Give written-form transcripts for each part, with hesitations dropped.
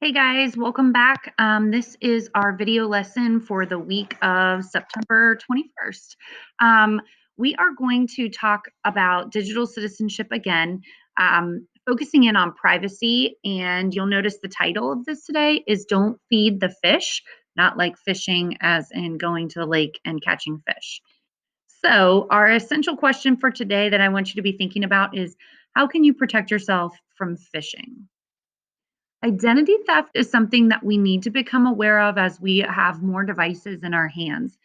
Hey guys, welcome back. This is our video lesson for the week of September 21st. Um, we are going to talk about digital citizenship again, focusing in on privacy. And you'll notice the title of this today is Don't Feed the Fish, not like fishing as in going to the lake and catching fish. So, our essential question for today that I want you to be thinking about is how can you protect yourself from phishing? Identity theft is something that we need to become aware of as we have more devices in our hands.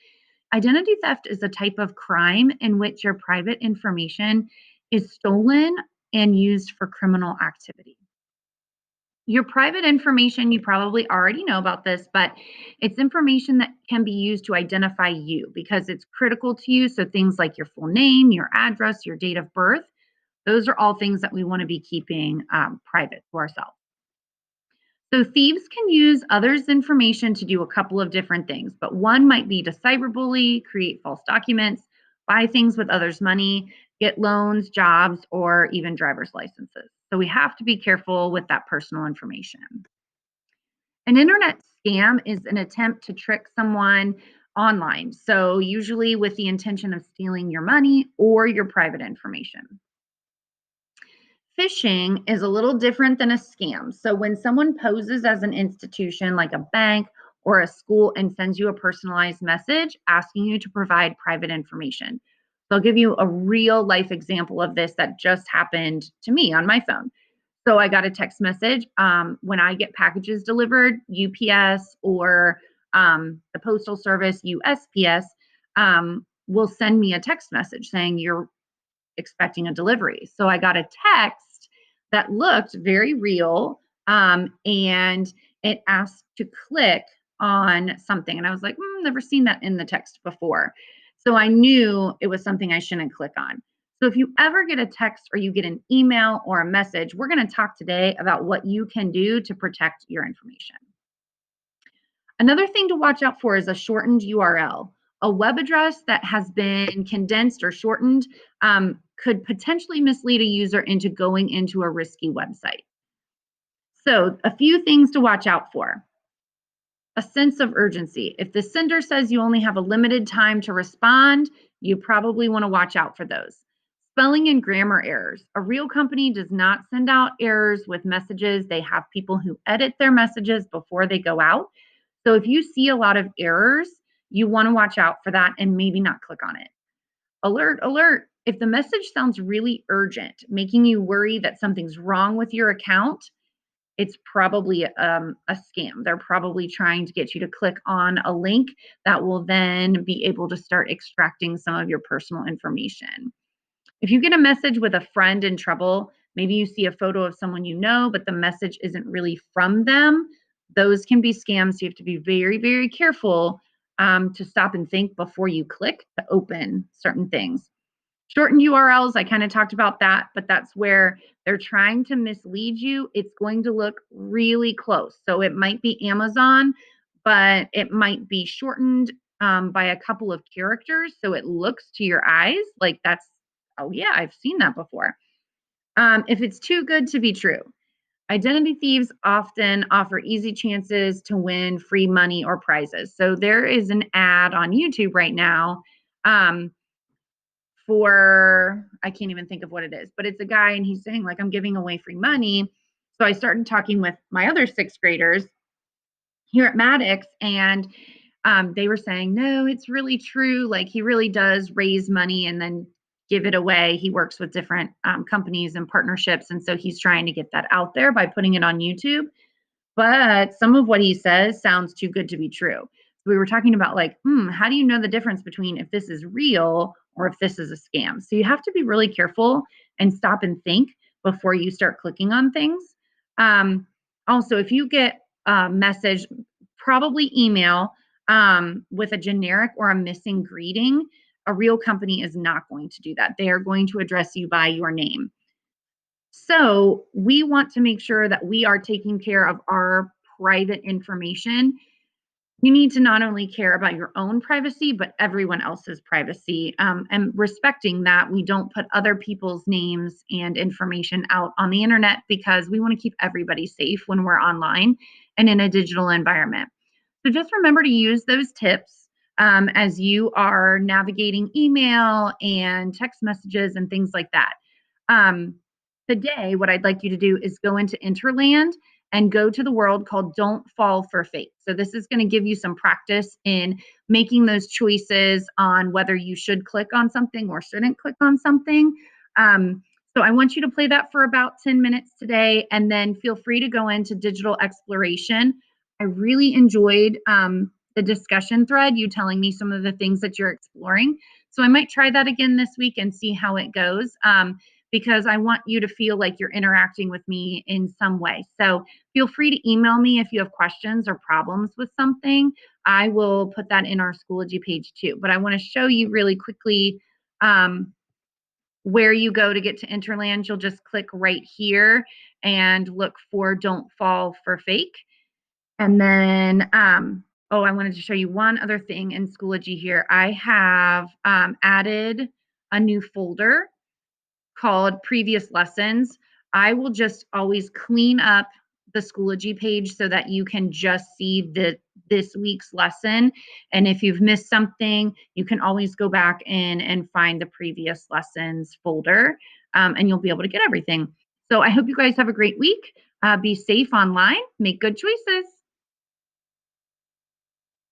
Identity theft is a type of crime in which your private information is stolen and used for criminal activity. Your private information, you probably already know about this, but it's information that can be used to identify you because it's critical to you. So things like your full name, your address, your date of birth, those are all things that we want to be keeping private to ourselves. So thieves can use others' information to do a couple of different things, but one might be to cyberbully, create false documents, buy things with others' money, get loans, jobs, or even driver's licenses. So we have to be careful with that personal information. An internet scam is an attempt to trick someone online. So usually with the intention of stealing your money or your private information. Phishing is a little different than a scam. So when someone poses as an institution like a bank or a school and sends you a personalized message asking you to provide private information. So I'll give you a real life example of this that just happened to me on my phone. So I got a text message when I get packages delivered, UPS or the Postal Service, USPS, will send me a text message saying you're expecting a delivery. So I got a text that looked very real, and it asked to click on something. And I was like, never seen that in the text before. So I knew it was something I shouldn't click on. So if you ever get a text or you get an email or a message, we're going to talk today about what you can do to protect your information. Another thing to watch out for is a shortened URL. A web address that has been condensed or shortened could potentially mislead a user into going into a risky website. So, a few things to watch out for. A sense of urgency. If the sender says you only have a limited time to respond, you probably want to watch out for those. Spelling and grammar errors. A real company does not send out errors with messages. They have people who edit their messages before they go out. So if you see a lot of errors, you want to watch out for that and maybe not click on it. Alert, alert. If the message sounds really urgent, making you worry that something's wrong with your account, it's probably a scam. They're probably trying to get you to click on a link that will then be able to start extracting some of your personal information. If you get a message with a friend in trouble, maybe you see a photo of someone you know, but the message isn't really from them, those can be scams. So you have to be very, very careful to stop and think before you click to open certain things. Shortened URLs, I kind of talked about that, but that's where they're trying to mislead you. It's going to look really close. So it might be Amazon, but it might be shortened by a couple of characters. So it looks to your eyes like that's, oh, yeah, I've seen that before. If it's too good to be true, identity thieves often offer easy chances to win free money or prizes. So there is an ad on YouTube right now. For I can't even think of what it is, but it's a guy and he's saying like I'm giving away free money. So I started talking with my other sixth graders here at Maddox, and they were saying, no, it's really true. Like he really does raise money and then give it away. He works with different companies and partnerships, and so he's trying to get that out there by putting it on YouTube. But some of what he says sounds too good to be true. So we were talking about like, how do you know the difference between if this is real or if this is a scam? So you have to be really careful and stop and think before you start clicking on things. Also, if you get a message, probably email with a generic or a missing greeting, a real company is not going to do that. They are going to address you by your name. So we want to make sure that we are taking care of our private information. You need to not only care about your own privacy, but everyone else's privacy, and respecting that we don't put other people's names and information out on the internet because we want to keep everybody safe when we're online. and in a digital environment. So just remember to use those tips as you are navigating email and text messages and things like that. Um, Today, what I'd like you to do is go into Interland and go to the world called Don't Fall for Fake. So this is going to give you some practice in making those choices on whether you should click on something or shouldn't click on something. Um, so I want you to play that for about 10 minutes today, and then feel free to go into digital exploration. I really enjoyed the discussion thread, you telling me some of the things that you're exploring. So I might try that again this week and see how it goes. Because I want you to feel like you're interacting with me in some way. So feel free to email me if you have questions or problems with something. I will put that in our Schoology page too. But I want to show you really quickly where you go to get to Interland. You'll just click right here and look for Don't Fall for Fake. And then, oh, I wanted to show you one other thing in Schoology here. I have added a new folder called Previous Lessons. I will just always clean up the Schoology page so that you can just see this week's lesson. And if you've missed something, you can always go back in and find the previous lessons folder, and you'll be able to get everything. So I hope you guys have a great week. Be safe online, make good choices.